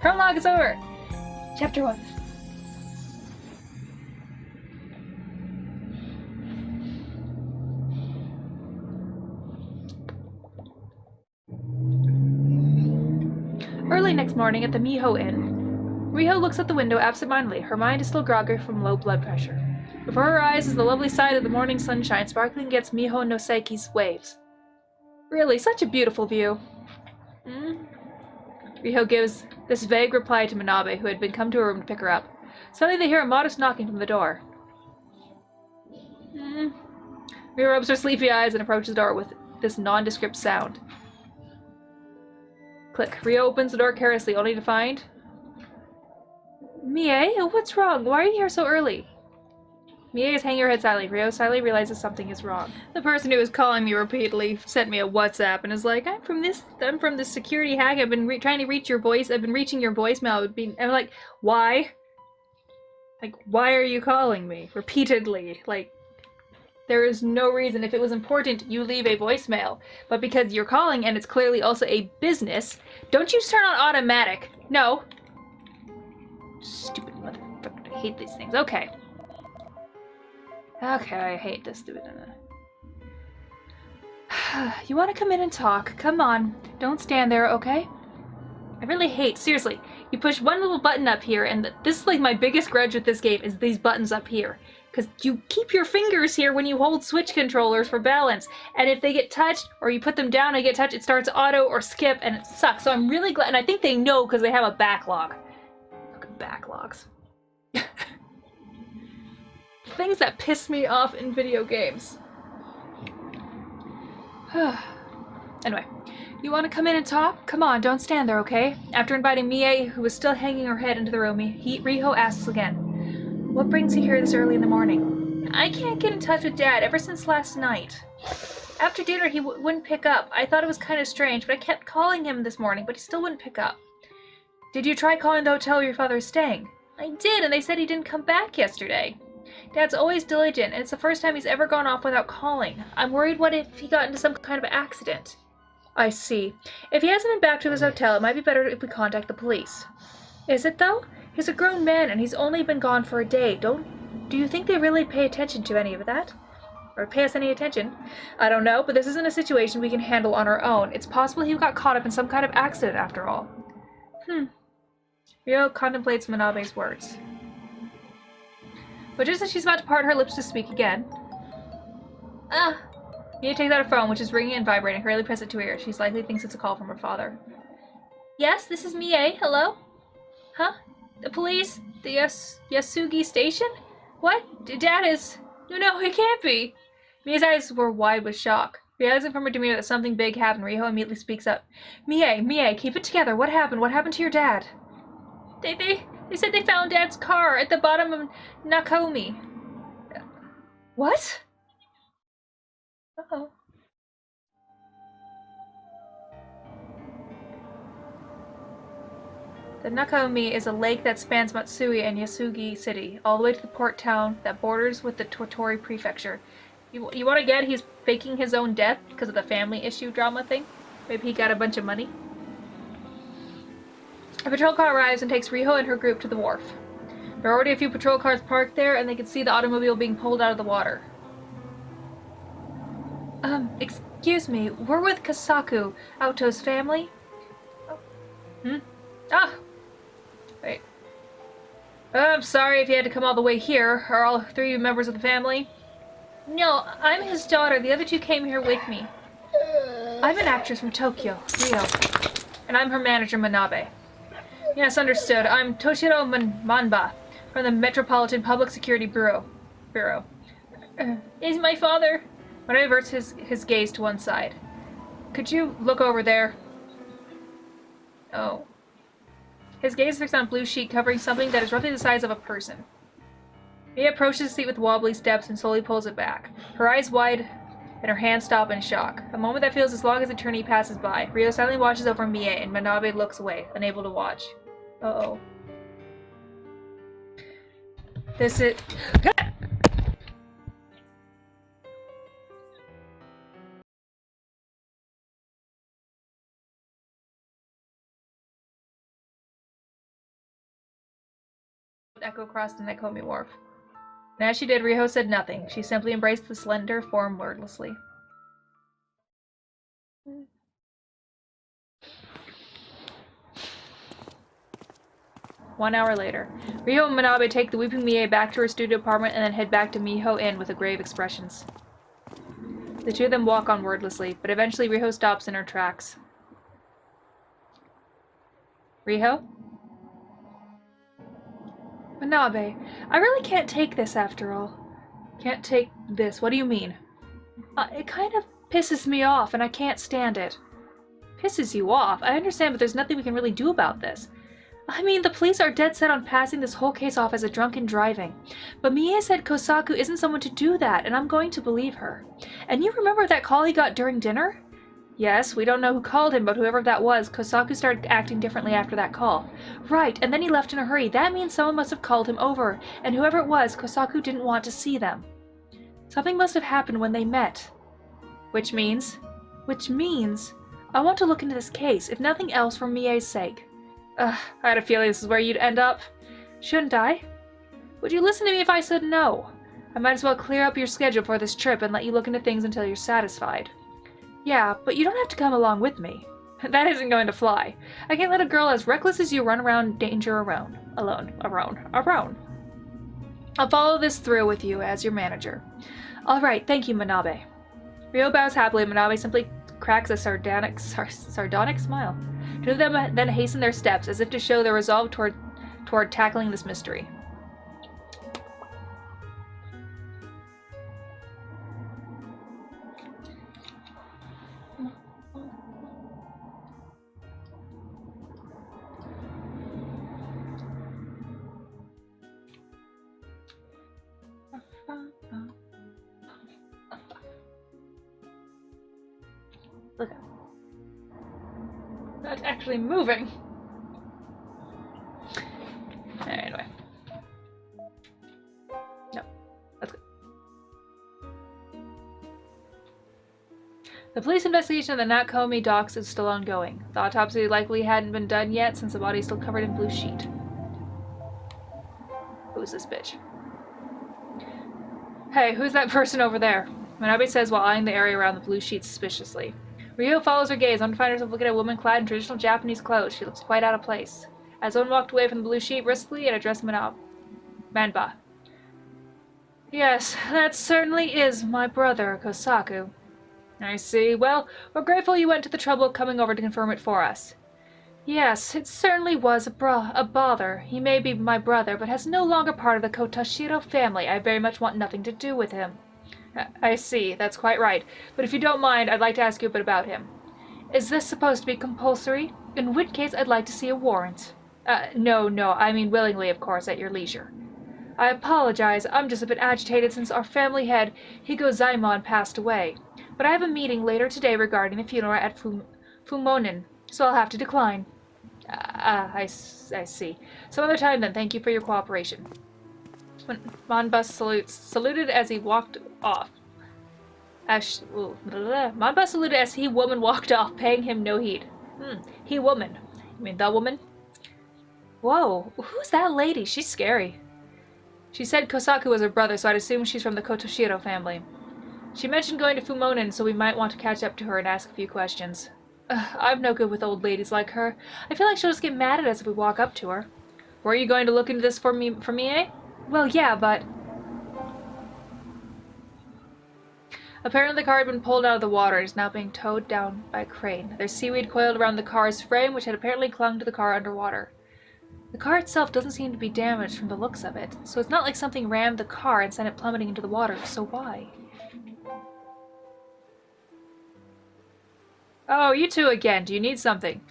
Prologue is over! Chapter 1. Early next morning at the Miho Inn, Riho looks out the window absentmindedly. Her mind is still groggy from low blood pressure. Before her eyes is the lovely sight of the morning sunshine sparkling against Miho no Seiki's waves. Really, such a beautiful view. Riho gives this vague reply to Manabe, who had been come to her room to pick her up. Suddenly they hear a modest knocking from the door. Riho rubs her sleepy eyes and approaches the door with this nondescript sound. Click. Riho opens the door carelessly, only to find... Mie, what's wrong? Why are you here so early? Mie is hanging her head sadly. Riho silently realizes something is wrong. The person who is calling me repeatedly sent me a WhatsApp and is like, I'm from this security hack. I've been trying to reach your voice. I've been reaching your voicemail. I'm like, why? Like, why are you calling me? Repeatedly. Like, there is no reason. If it was important, you leave a voicemail. But because you're calling and it's clearly also a business, don't you turn on automatic. No. Stupid motherfucker. I hate these things. Okay. Okay, I hate this stupid. You want to come in and talk? Come on. Don't stand there, okay? I really hate, seriously. You push one little button up here, and this is like my biggest grudge with this game, is these buttons up here. Because you keep your fingers here when you hold Switch controllers for balance, and if they get touched, or you put them down and get touched, it starts auto or skip, and it sucks. So I'm really glad, and I think they know because they have a backlog. Fucking backlogs. Things that piss me off in video games. Anyway, you want to come in and talk? Come on, don't stand there, okay? After inviting Mie, who was still hanging her head into the room, Riho asks again, what brings you here this early in the morning? I can't get in touch with Dad ever since last night. After dinner, he wouldn't pick up. I thought it was kind of strange, but I kept calling him this morning, but he still wouldn't pick up. Did you try calling the hotel where your father is staying? I did, and they said he didn't come back yesterday. Dad's always diligent, and it's the first time he's ever gone off without calling. I'm worried what if he got into some kind of accident. I see. If he hasn't been back to this hotel, it might be better if we contact the police. Is it, though? He's a grown man, and he's only been gone for a day. Do you think they really pay attention to any of that? Or pay us any attention? I don't know, but this isn't a situation we can handle on our own. It's possible he got caught up in some kind of accident, after all. Riho contemplates Manabe's words. But just as she's about to part her lips to speak again... Mia takes out her phone, which is ringing and vibrating. Hurriedly presses it to her ear. She likely thinks it's a call from her father. Yes, this is Mie. Hello? Huh? The police? The Yasugi station? What? Dad is... No, it can't be. Mia's eyes were wide with shock. Realizing from her demeanor that something big happened, Riho immediately speaks up. Mie, keep it together. What happened? What happened to your dad? They said they found Dad's car at the bottom of Nakomi. What? Uh-oh. The Nakomi is a lake that spans Matsui and Yasugi City, all the way to the port town that borders with the Tottori Prefecture. You want to get he's faking his own death because of the family issue drama thing? Maybe he got a bunch of money? A patrol car arrives and takes Riho and her group to the wharf. There are already a few patrol cars parked there, and they can see the automobile being pulled out of the water. Excuse me, we're with Kasaku, Aoto's family? Wait. I'm sorry if you had to come all the way here. Are all three members of the family? No, I'm his daughter. The other two came here with me. I'm an actress from Tokyo, Riho, and I'm her manager, Manabe. Yes, understood. I'm Toshiro Manba, from the Metropolitan Public Security Bureau. Is my father... Manabe averts his gaze to one side. Could you look over there? Oh. His gaze is fixed on a blue sheet covering something that is roughly the size of a person. Mia approaches the seat with wobbly steps and slowly pulls it back. Her eyes wide and her hands stop in shock. A moment that feels as long as eternity passes by. Riho silently watches over Mia and Manabe looks away, unable to watch. Uh-oh. This is... echo across the Nakomi wharf. And as she did, Riho said nothing. She simply embraced the slender form wordlessly. One hour later, Riho and Manabe take the weeping Mie back to her studio apartment and then head back to Miho Inn with grave expressions. The two of them walk on wordlessly, but eventually Riho stops in her tracks. Riho? Manabe, I really can't take this after all. Can't take this? What do you mean? It kind of pisses me off, and I can't stand it. Pisses you off? I understand, but there's nothing we can really do about this. I mean, the police are dead set on passing this whole case off as a drunken driving. But Mie said Kosaku isn't someone to do that, and I'm going to believe her. And you remember that call he got during dinner? Yes, we don't know who called him, but whoever that was, Kosaku started acting differently after that call. Right, and then he left in a hurry. That means someone must have called him over, and whoever it was, Kosaku didn't want to see them. Something must have happened when they met. Which means, I want to look into this case, if nothing else for Mie's sake. I had a feeling this is where you'd end up. Shouldn't I? Would you listen to me if I said no? I might as well clear up your schedule for this trip and let you look into things until you're satisfied. Yeah, but you don't have to come along with me. That isn't going to fly. I can't let a girl as reckless as you run around danger alone. I'll follow this through with you as your manager. Alright, thank you, Manabe. Riho bows happily, and Manabe simply cracks a sardonic smile. Two of them then hasten their steps, as if to show their resolve toward tackling this mystery. Look at that's actually moving. Anyway. No. Let's go. The police investigation of the Nakomi docks is still ongoing. The autopsy likely hadn't been done yet since the body is still covered in blue sheet. Who's this bitch? Hey, who's that person over there? Manabe says while eyeing the area around the blue sheet suspiciously. Riho follows her gaze, only to find herself looking at a woman clad in traditional Japanese clothes. She looks quite out of place. As one walked away from the blue sheet briskly and addressed Manba. Yes, that certainly is my brother, Kosaku. I see. Well, we're grateful you went to the trouble of coming over to confirm it for us. Yes, it certainly was a bother. He may be my brother, but has no longer part of the Kotoshiro family. I very much want nothing to do with him. I see, that's quite right. But if you don't mind, I'd like to ask you a bit about him. Is this supposed to be compulsory? In which case, I'd like to see a warrant. No, I mean willingly, of course, at your leisure. I apologize, I'm just a bit agitated since our family head, Higo Zaimon, passed away. But I have a meeting later today regarding the funeral at Fumonin, so I'll have to decline. I see. Some other time then, thank you for your cooperation. Manbus saluted as he walked off. Manbus saluted as woman walked off, paying him no heed. Woman. You mean the woman? Whoa, who's that lady? She's scary. She said Kosaku was her brother, so I'd assume she's from the Kotoshiro family. She mentioned going to Fumonin, so we might want to catch up to her and ask a few questions. I'm no good with old ladies like her. I feel like she'll just get mad at us if we walk up to her. Were you going to look into this for me, eh? Well, yeah, but... Apparently the car had been pulled out of the water and is now being towed down by a crane. There's seaweed coiled around the car's frame, which had apparently clung to the car underwater. The car itself doesn't seem to be damaged from the looks of it, so it's not like something rammed the car and sent it plummeting into the water, so why? Oh, you two again. Do you need something?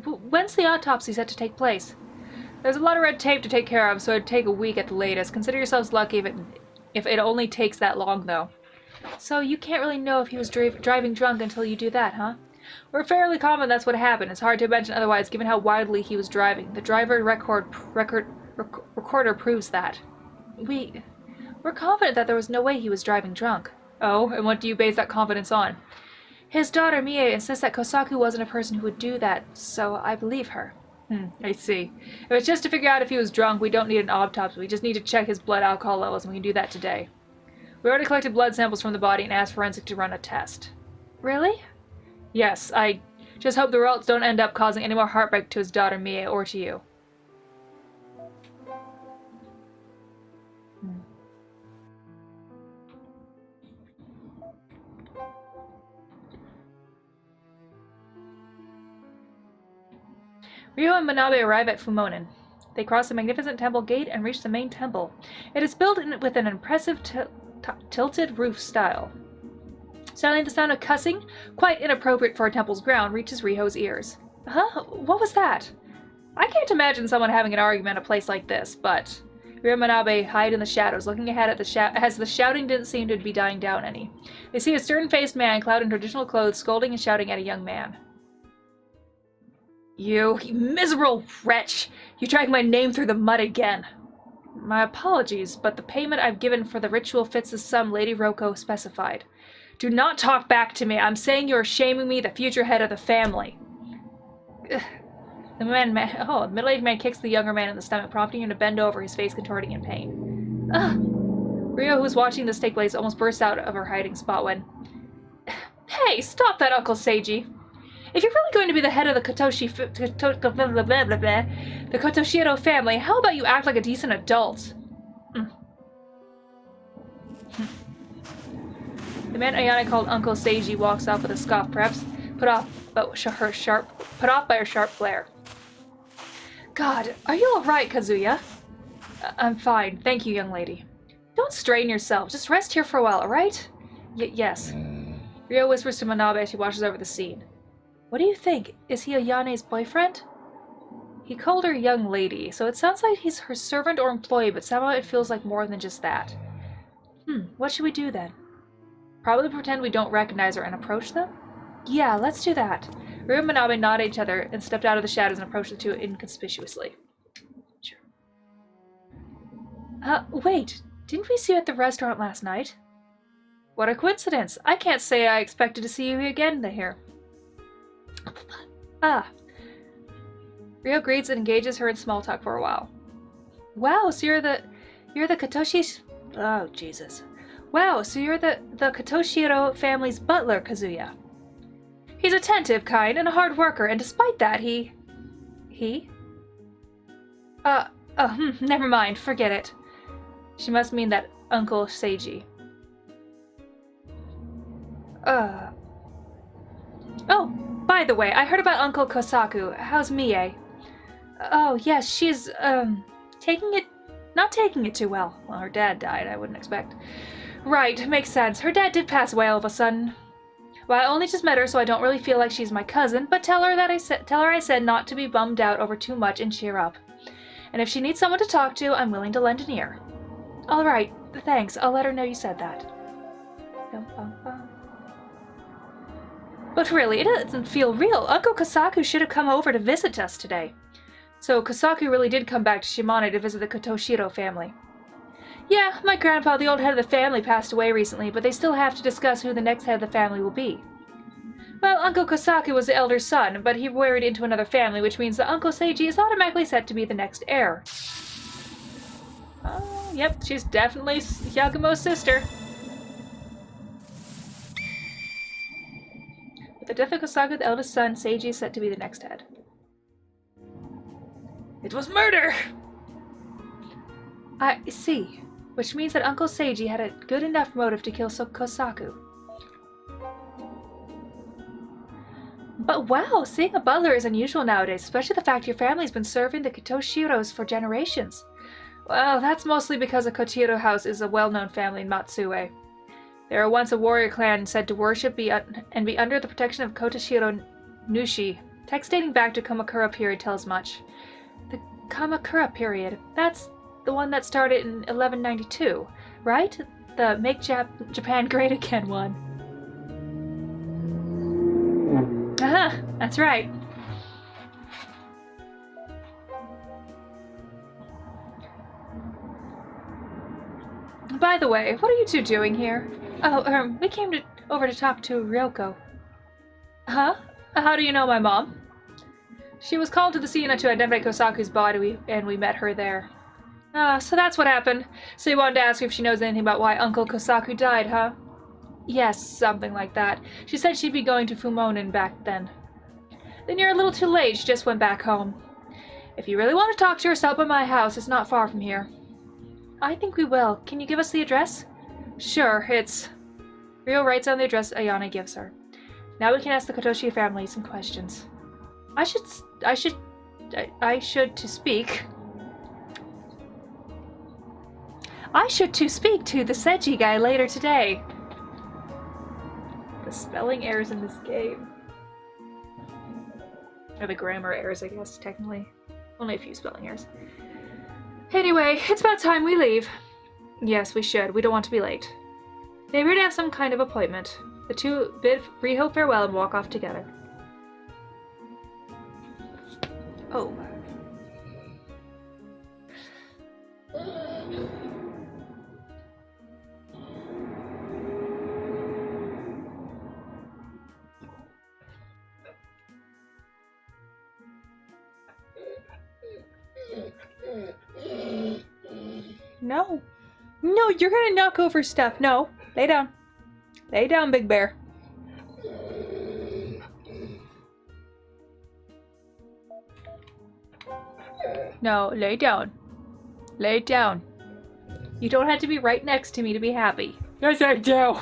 When's the autopsy set to take place? There's a lot of red tape to take care of, so it'd take a week at the latest. Consider yourselves lucky if it only takes that long, though. So you can't really know if he was driving drunk until you do that, huh? We're fairly confident that's what happened. It's hard to imagine otherwise, given how wildly he was driving. The driver recorder proves that. We're confident that there was no way he was driving drunk. Oh, and what do you base that confidence on? His daughter, Mie, insists that Kosaku wasn't a person who would do that, so I believe her. I see. If it's just to figure out if he was drunk, we don't need an autopsy. We just need to check his blood alcohol levels, and we can do that today. We already collected blood samples from the body and asked Forensic to run a test. Really? Yes, I just hope the results don't end up causing any more heartbreak to his daughter Mie or to you. Riho and Manabe arrive at Fumonin. They cross the magnificent temple gate and reach the main temple. It is built with an impressive tilted roof style. Suddenly the sound of cussing, quite inappropriate for a temple's ground, reaches Riho's ears. Huh? What was that? I can't imagine someone having an argument at a place like this, but... Riho and Manabe hide in the shadows, looking ahead at as the shouting didn't seem to be dying down any. They see a stern-faced man clad in traditional clothes scolding and shouting at a young man. You miserable wretch! You dragged my name through the mud again! My apologies, but the payment I've given for the ritual fits the sum Lady Roko specified. Do not talk back to me. I'm saying you're shaming me, the future head of the family. The middle-aged man kicks the younger man in the stomach, prompting him to bend over, his face contorting in pain. Riho, who was watching this take place, almost burst out of her hiding spot when... Hey, stop that, Uncle Seiji! If you're really going to be the head of the the Kotoshiro family, how about you act like a decent adult? The man Ayane called Uncle Seiji walks off with a scoff, perhaps put off by her sharp glare. God, are you all right, Kazuya? I'm fine, thank you, young lady. Don't strain yourself. Just rest here for a while, all right? Yes. Riho whispers to Manabe as she watches over the scene. What do you think? Is he Ayane's boyfriend? He called her young lady, so it sounds like he's her servant or employee, but somehow it feels like more than just that. What should we do then? Probably pretend we don't recognize her and approach them? Yeah, let's do that. Riho and Manabe nod at each other and stepped out of the shadows and approached the two inconspicuously. Sure. Wait. Didn't we see you at the restaurant last night? What a coincidence. I can't say I expected to see you again here. Riho greets and engages her in small talk for a while. Wow, so you're the Katoshi... Oh, Jesus. Wow, so you're the Katoshiro family's butler, Kazuya. He's attentive, kind, and a hard worker, and despite that, he? Never mind, forget it. She must mean that Uncle Seiji. Oh, by the way, I heard about Uncle Kosaku. How's Mie? Oh, yes, she's, not taking it too well. Well, her dad died, I wouldn't expect. Right, makes sense. Her dad did pass away all of a sudden. Well, I only just met her, so I don't really feel like she's my cousin, but tell her I said not to be bummed out over too much and cheer up. And if she needs someone to talk to, I'm willing to lend an ear. All right, thanks. I'll let her know you said that. But really, it doesn't feel real. Uncle Kosaku should have come over to visit us today. So Kosaku really did come back to Shimane to visit the Kotoshiro family. Yeah, my grandpa, the old head of the family, passed away recently, but they still have to discuss who the next head of the family will be. Well, Uncle Kosaku was the elder son, but he married into another family, which means that Uncle Seiji is automatically set to be the next heir. Oh, yep, she's definitely Yagumo's sister. With the death of Kosaku, the eldest son, Seiji is set to be the next head. It was murder! I see. Which means that Uncle Seiji had a good enough motive to kill Kosaku. But wow, seeing a butler is unusual nowadays, especially the fact your family's been serving the Kitoshiros for generations. Well, that's mostly because the Kochiro house is a well-known family in Matsue. They were once a warrior clan said to worship and be under the protection of Kotoshiro Nushi. Text dating back to Kamakura period tells much. The Kamakura period, that's the one that started in 1192, right? The Make Japan Great Again one. That's right. By the way, what are you two doing here? Oh, we came over to talk to Ryoko. Huh? How do you know my mom? She was called to the scene to identify Kosaku's body, and we met her there. Ah, so that's what happened. So you wanted to ask her if she knows anything about why Uncle Kosaku died, huh? Yes, something like that. She said she'd be going to Fumonin back then. Then you're a little too late. She just went back home. If you really want to talk to her, stop by my house. It's not far from here. I think we will. Can you give us the address? Sure, it's... Riho writes down the address Ayane gives her. Now we can ask the Kotoshi family some questions. I should to speak to the Seiji guy later today. The spelling errors in this game. Or the grammar errors, I guess, technically. Only a few spelling errors. Anyway, it's about time we leave. Yes, we should. We don't want to be late. Maybe we'd have some kind of appointment. The two bid Riho farewell and walk off together. Oh. No. No, you're gonna knock over stuff. No. Lay down. Lay down, Big Bear. No, lay down. Lay down. You don't have to be right next to me to be happy. Yes, I do.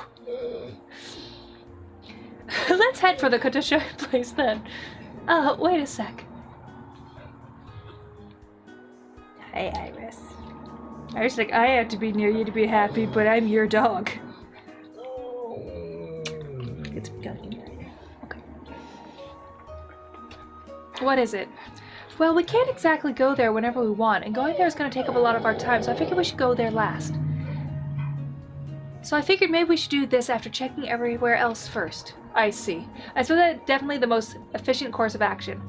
Let's head for the Kotoshi place then. Wait a sec. Hey, Iris. Iris, like, I have to be near you to be happy, but I'm your dog. It's okay. What is it? Well, we can't exactly go there whenever we want, and going there is going to take up a lot of our time, so I figured we should go there last. So I figured maybe we should do this after checking everywhere else first. I see. I suppose that's definitely the most efficient course of action.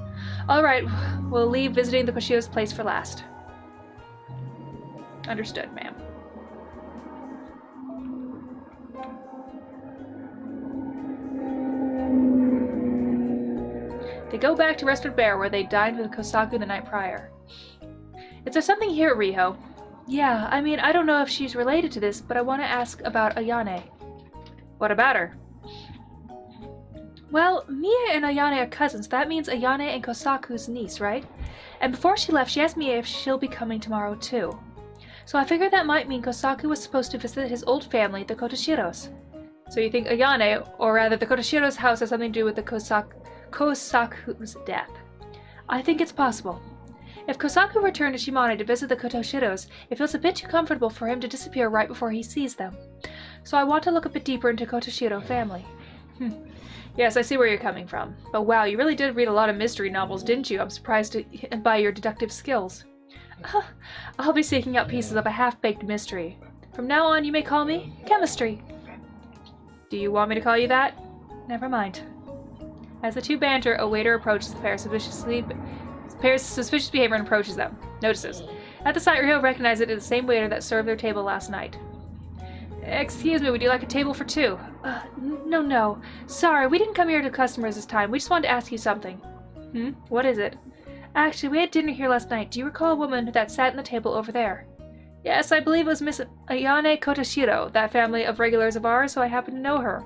Alright, we'll leave visiting the Koshio's place for last. Understood, ma'am. They go back to Rest with Bear, where they dined with Kosaku the night prior. Is there something here at Riho? Yeah, I mean, I don't know if she's related to this, but I want to ask about Ayane. What about her? Well, Mie and Ayane are cousins. That means Ayane and Kosaku's niece, right? And before she left, she asked Mie if she'll be coming tomorrow, too. So I figured that might mean Kosaku was supposed to visit his old family, the Kotoshiros. So you think Ayane, or rather the Kotoshiros' house, has something to do with the Kosaku's death? I think it's possible. If Kosaku returned to Shimane to visit the Kotoshiros, it feels a bit too comfortable for him to disappear right before he sees them. So I want to look a bit deeper into Kotoshiro family. Yes, I see where you're coming from. But wow, you really did read a lot of mystery novels, didn't you? I'm surprised by your deductive skills. I'll be seeking out pieces of a half-baked mystery. From now on, you may call me Chemistry. Do you want me to call you that? Never mind. As the two banter, a waiter approaches the pair's suspicious behavior and approaches them. Notices. At the sight, Riho recognizes it as the same waiter that served their table last night. Excuse me, would you like a table for two? No. Sorry, we didn't come here to customers this time. We just wanted to ask you something. What is it? Actually, we had dinner here last night. Do you recall a woman that sat at the table over there? Yes, I believe it was Miss Ayane Kotoshiro, that family of regulars of ours, so I happen to know her.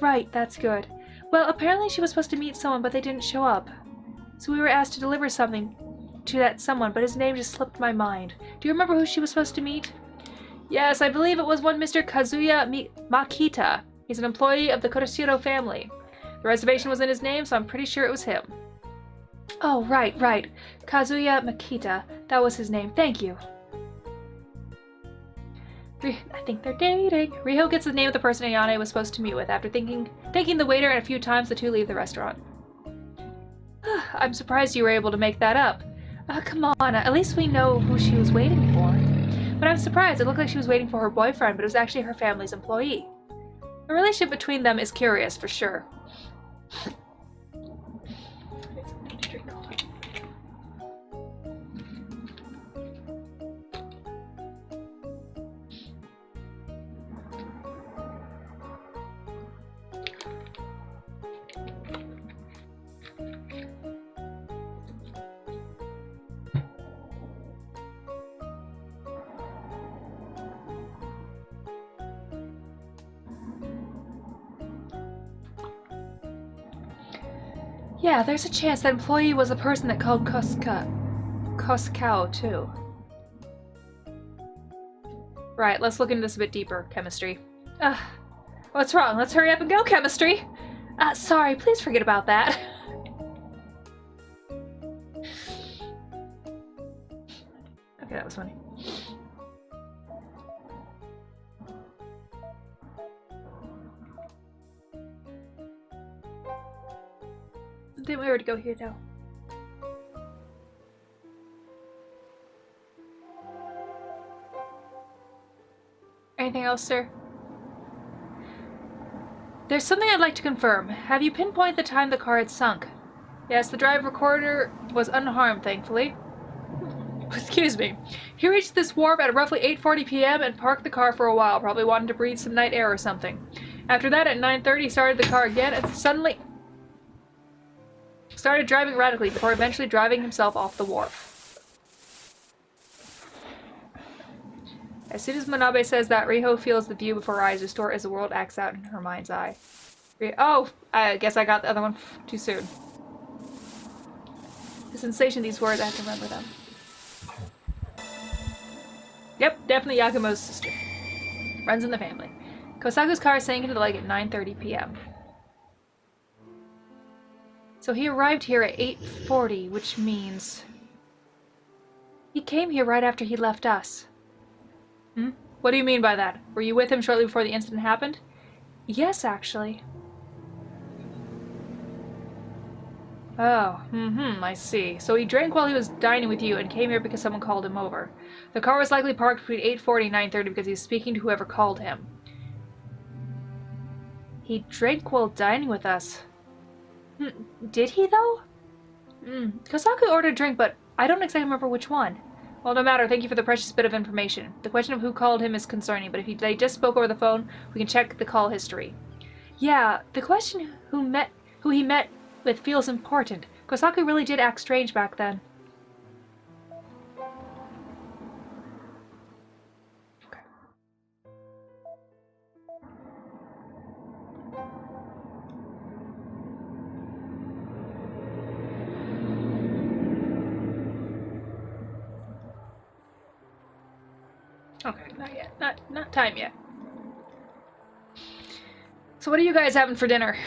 Right, that's good. Well, apparently she was supposed to meet someone, but they didn't show up. So we were asked to deliver something to that someone, but his name just slipped my mind. Do you remember who she was supposed to meet? Yes, I believe it was one Mr. Kazuya Makita. He's an employee of the Kotoshiro family. The reservation was in his name, so I'm pretty sure it was him. Oh, right. Kazuya Makita. That was his name. Thank you. I think they're dating. Riho gets the name of the person Ayane was supposed to meet with after thanking the waiter, and a few times the two leave the restaurant. I'm surprised you were able to make that up. Come on, at least we know who she was waiting for. But I'm surprised. It looked like she was waiting for her boyfriend, but it was actually her family's employee. The relationship between them is curious, for sure. Yeah, there's a chance that employee was a person that called Koskau, too. Right, let's look into this a bit deeper. Chemistry. What's wrong? Let's hurry up and go, chemistry! Sorry, please forget about that. Okay, that was funny. Didn't we already go here, though? Anything else, sir? There's something I'd like to confirm. Have you pinpointed the time the car had sunk? Yes, the drive recorder was unharmed, thankfully. Excuse me. He reached this wharf at roughly 8:40 p.m. and parked the car for a while, probably wanting to breathe some night air or something. After that, at 9:30, he started the car again and suddenly started driving radically before eventually driving himself off the wharf. As soon as Manabe says that, Riho feels the view before her eyes distort as the world acts out in her mind's eye. Oh, I guess I got the other one too soon. The sensation of these words, I have to remember them. Yep, definitely Yakumo's sister. Runs in the family. Kosaku's car sank into the lake at 9:30 p.m. So he arrived here at 8:40, which means... he came here right after he left us. What do you mean by that? Were you with him shortly before the incident happened? Yes, actually. Oh, I see. So he drank while he was dining with you and came here because someone called him over. The car was likely parked between 8:40 and 9:30 because he was speaking to whoever called him. He drank while dining with us. Did he, though? Kosaku ordered a drink, but I don't exactly remember which one. Well, no matter. Thank you for the precious bit of information. The question of who called him is concerning, but if they just spoke over the phone, we can check the call history. Yeah, the question who he met with feels important. Kosaku really did act strange back then. Okay, not yet. Not time yet. So what are you guys having for dinner?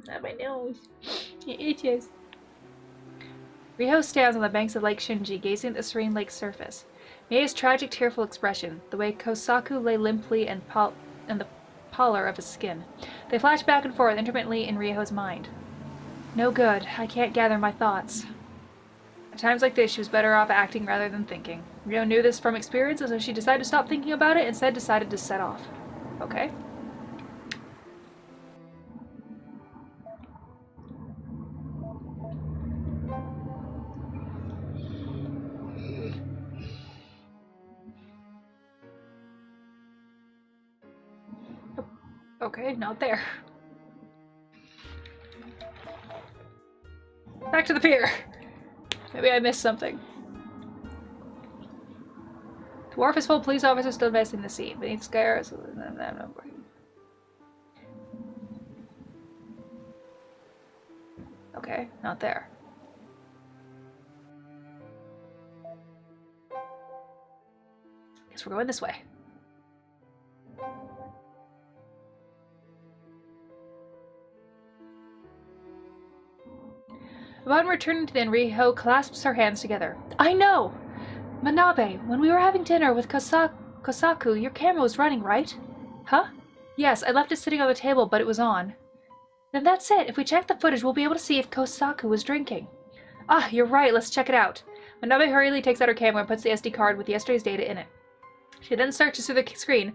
Not my nose. It itches. Riho stands on the banks of Lake Shinji, gazing at the serene lake surface. Mei's tragic, tearful expression, the way Kosaku lay limply and the pallor of his skin. They flash back and forth intermittently in Riho's mind. No good. I can't gather my thoughts. At times like this, she was better off acting rather than thinking. Riho knew this from experience, and so she decided to stop thinking about it and instead decided to set off. Okay. Okay, not there. Back to the pier! Maybe I missed something. The wharf is full of police officers still investigating the scene. Beneath scares. Okay, not there. Guess we're going this way. Upon returning to the inn, Riho clasps her hands together. I know! Manabe, when we were having dinner with Kosaku, your camera was running, right? Huh? Yes, I left it sitting on the table, but it was on. Then that's it. If we check the footage, we'll be able to see if Kosaku was drinking. Ah, you're right. Let's check it out. Manabe hurriedly takes out her camera and puts the SD card with yesterday's data in it. She then searches through the screen.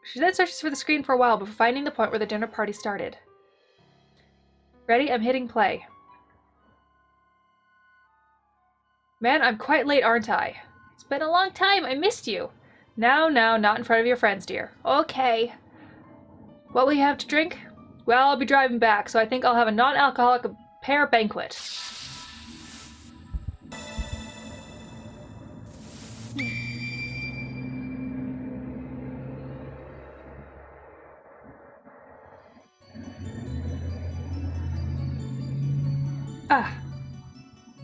She then searches for the screen for a while before finding the point where the dinner party started. Ready? I'm hitting play. Man, I'm quite late, aren't I? It's been a long time. I missed you. Now, not in front of your friends, dear. Okay. What will you have to drink? Well, I'll be driving back, so I think I'll have a non-alcoholic pear banquet. Ah.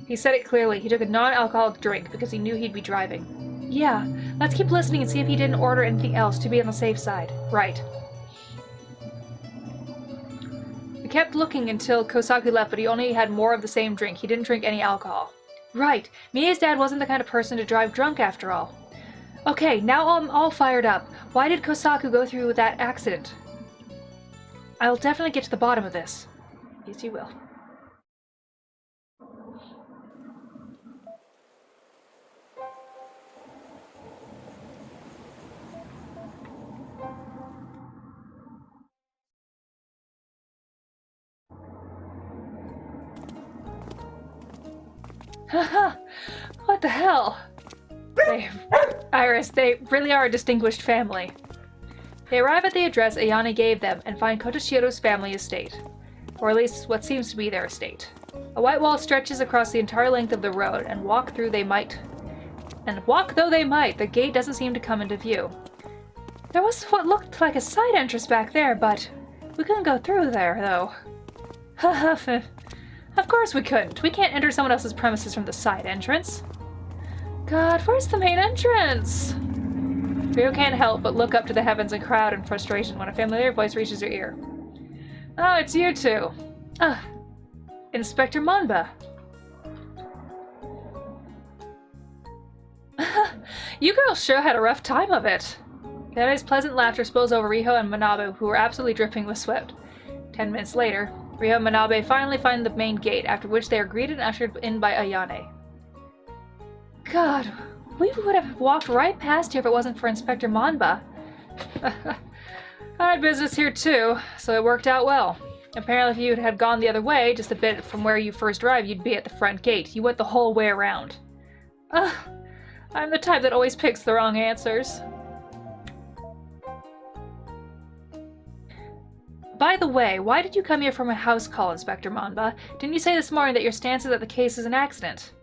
He said it clearly. He took a non-alcoholic drink because he knew he'd be driving. Yeah, let's keep listening and see if he didn't order anything else to be on the safe side. Right. We kept looking until Kosaku left, but he only had more of the same drink. He didn't drink any alcohol. Right. Mia's dad wasn't the kind of person to drive drunk after all. Okay, now I'm all fired up. Why did Kosaku go through with that accident? I'll definitely get to the bottom of this. Yes, you will. Haha! What the hell? Iris, they really are a distinguished family. They arrive at the address Ayane gave them and find Kotoshiro's family estate. Or at least what seems to be their estate. A white wall stretches across the entire length of the road, and walk though they might, the gate doesn't seem to come into view. There was what looked like a side entrance back there, but we couldn't go through there, though. Haha, of course we couldn't. We can't enter someone else's premises from the side entrance. God, where's the main entrance? Riho can't help but look up to the heavens and cry out in frustration when a familiar voice reaches her ear. Oh, it's you two. Inspector Monba. You girls sure had a rough time of it. Yane's pleasant laughter spills over Riho and Manabe, who were absolutely dripping with sweat. 10 minutes later, Riho and Manabe finally find the main gate, after which they are greeted and ushered in by Ayane. God, we would have walked right past here if it wasn't for Inspector Monba. I had business here too, so it worked out well. Apparently if you had gone the other way, just a bit from where you first arrived, you'd be at the front gate. You went the whole way around. I'm the type that always picks the wrong answers. By the way, why did you come here from a house call, Inspector Monba? Didn't you say this morning that your stance is that the case is an accident?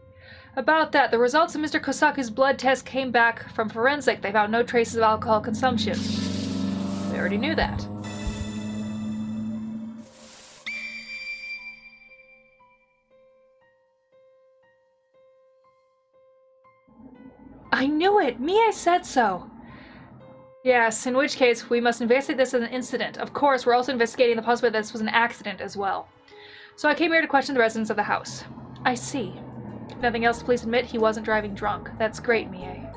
About that, the results of Mr. Kosaku's blood test came back from forensic. They found no traces of alcohol consumption. We already knew that. I knew it! Mie said so! Yes, in which case, we must investigate this as an incident. Of course, we're also investigating the possibility that this was an accident as well. So I came here to question the residents of the house. I see. If nothing else, please admit he wasn't driving drunk. That's great, Mie.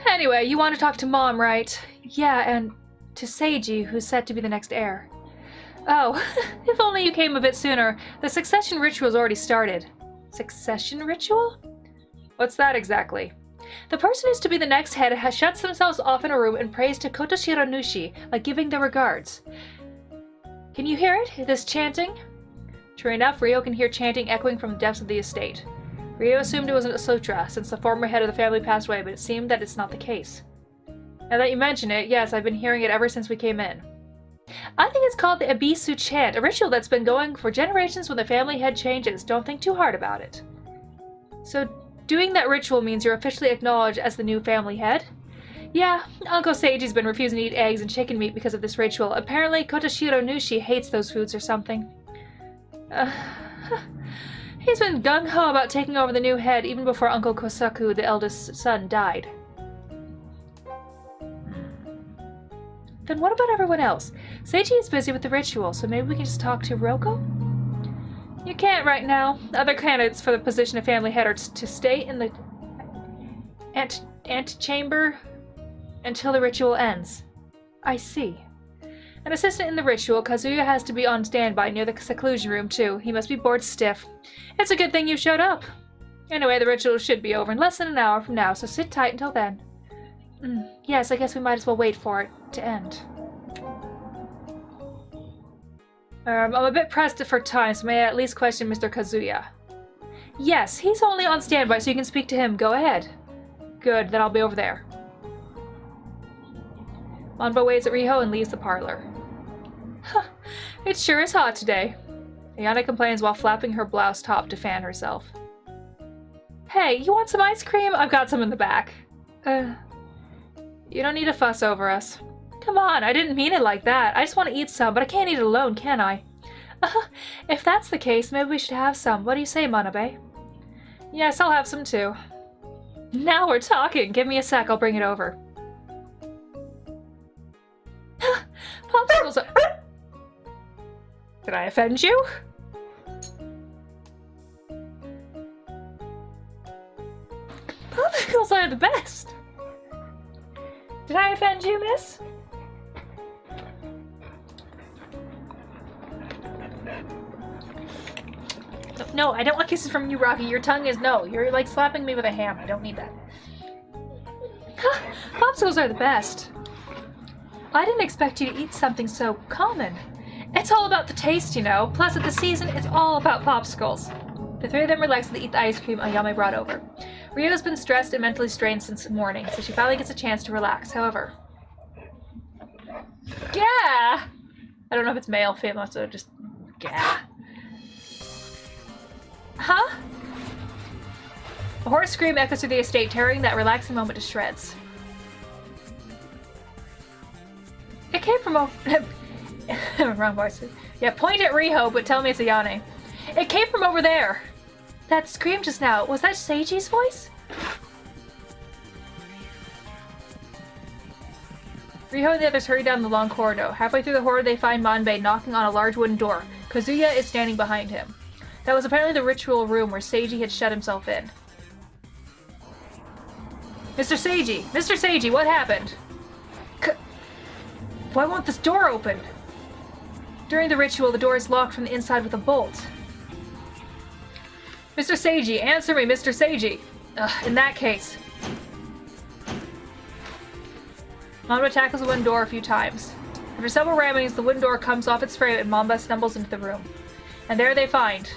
Anyway, you want to talk to Mom, right? Yeah, and to Seiji, who's set to be the next heir. Oh, if only you came a bit sooner. The succession ritual's already started. Succession ritual? What's that exactly? The person who's to be the next head has shuts themselves off in a room and prays to Kotoshiro Nushi, like giving their regards. Can you hear it? This chanting? True enough, Riho can hear chanting echoing from the depths of the estate. Riho assumed it was a sutra, since the former head of the family passed away, but it seemed that it's not the case. Now that you mention it, yes, I've been hearing it ever since we came in. I think it's called the Abisu chant, a ritual that's been going for generations when the family head changes. Don't think too hard about it. So, doing that ritual means you're officially acknowledged as the new family head? Yeah, Uncle Seiji's been refusing to eat eggs and chicken meat because of this ritual. Apparently, Kotoshiro Nushi hates those foods or something. He's been gung-ho about taking over the new head even before Uncle Kosaku, the eldest son, died. Then what about everyone else? Seiji is busy with the ritual, so maybe we can just talk to Roko? You can't right now. Other candidates for the position of family head are to stay in the antechamber until the ritual ends. I see. An assistant in the ritual, Kazuya has to be on standby near the seclusion room too. He must be bored stiff. It's a good thing you showed up. Anyway, the ritual should be over in less than an hour from now, so sit tight until then. Yes, I guess we might as well wait for it to end. I'm a bit pressed for time, so may I at least question Mr. Kazuya? Yes, he's only on standby, so you can speak to him. Go ahead. Good, then I'll be over there. Monba waves at Riho and leaves the parlor. Huh, it sure is hot today. Ayane complains while flapping her blouse top to fan herself. Hey, you want some ice cream? I've got some in the back. You don't need to fuss over us. Come on, I didn't mean it like that. I just want to eat some, but I can't eat it alone, can I? If that's the case, maybe we should have some. What do you say, Manabe? Yes, I'll have some too. Now we're talking. Give me a sec, I'll bring it over. Popsicles are... Did I offend you? Popsicles are the best. Did I offend you, miss? No, I don't want kisses from you, Rocky. Your tongue is no. You're like slapping me with a ham. I don't need that. Popsicles are the best. I didn't expect you to eat something so common. It's all about the taste, you know. Plus, at the season, it's all about popsicles. The three of them relaxed to eat the ice cream Ayame brought over. Riho's been stressed and mentally strained since the morning, so she finally gets a chance to relax. However... Yeah! I don't know if it's male, female, so just... Yeah. Huh? A hoarse scream echoes through the estate, tearing that relaxing moment to shreds. It came from over... Wrong voice. Yeah, point at Riho, but tell me it's Ayane. It came from over there! That scream just now, was that Seiji's voice? Riho and the others hurry down the long corridor. Halfway through the corridor, they find Manbei knocking on a large wooden door. Kazuya is standing behind him. That was apparently the ritual room where Seiji had shut himself in. Mr. Seiji! Mr. Seiji, what happened? Why won't this door open? During the ritual, the door is locked from the inside with a bolt. Mr. Seiji, answer me, Mr. Seiji! In that case... Mamba tackles the wooden door a few times. After several rammings, the wooden door comes off its frame and Mamba stumbles into the room. And there they find...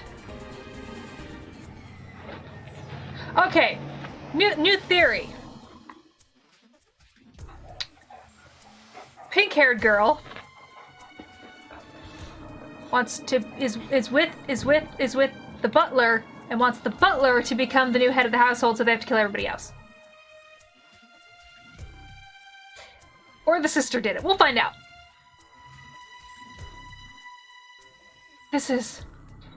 Okay, new theory. Pink-haired girl wants to is with the butler and wants the butler to become the new head of the household, so they have to kill everybody else. Or the sister did it. We'll find out. This is...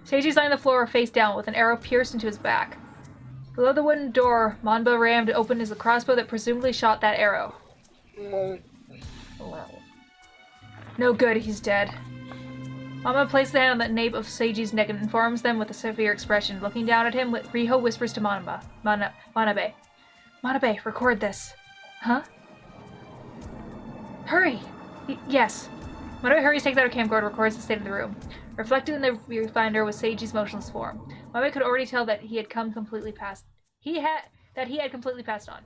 Seiji's lying on the floor face down with an arrow pierced into his back. Below the wooden door, Manba rammed open is a crossbow that presumably shot that arrow. No good, he's dead. Mama places the hand on the nape of Seiji's neck and informs them with a severe expression. Looking down at him, Riho whispers to Manabe. Manabe, record this. Huh? Hurry! Yes. Manabe hurries, takes out her camcorder, records the state of the room. Reflected in the viewfinder was Seiji's motionless form. Manabe could already tell that he had completely passed on.